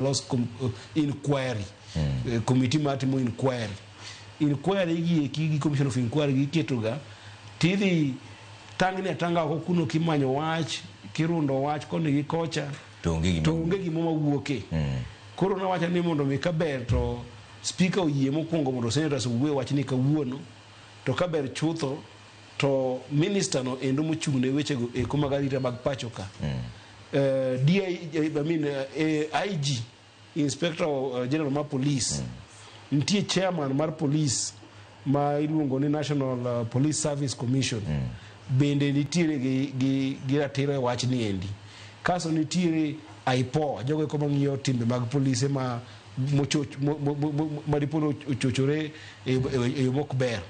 los inquiry committee matimo inquiry gi commission of inquiry gi ketoga tidhi tangni atanga ko kuno kimanyo wach kirundo wach koni gi kocha to onge gimo mawuoke koro na wacha ni mondo mi kaber to speaker oyie mokwongo mondo senators wuo wach ni kawuono to kaber chutho to minister no endo mochung ne weche go e kuma garita mag pacho ka IG inspector general ma police ntie chairman mar police ma iluongo ni National Police Service Commission bende nitiere gi ratiro wach ni endi kaso nitiere IPO jogo ko mangiyo timbe mag police ma maripono chochore e mok ber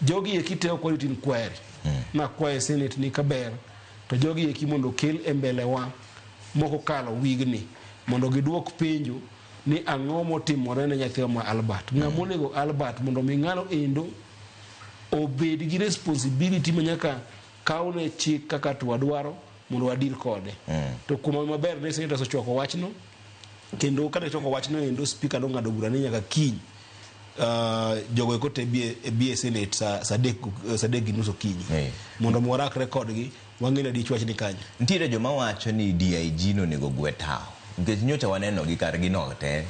jogi e kiteo quality inquiry na kwa senate ni kaber to jogi e kimondo kel embele wa moko kalo wigni mondo giduok penjo ni ang'o motimore ne nyathi ma Albert ng'amonego Albert mondo mi ng'ano endo obed gi responsibility manyaka kaune chik kaka twadwaro mondo wadir kode to kuma maber ne senators ochoko wachno kendo kada choko wachno endo speaker no ngado bura ni nyaka kiny jogo ko te bie senate sa dek ginuso kinyi mondo morak record gi wang'e di chwach ni kanya ntiere joma wacho ni DIG no nego gwetao nikech nyocha waneno gi kar gi no te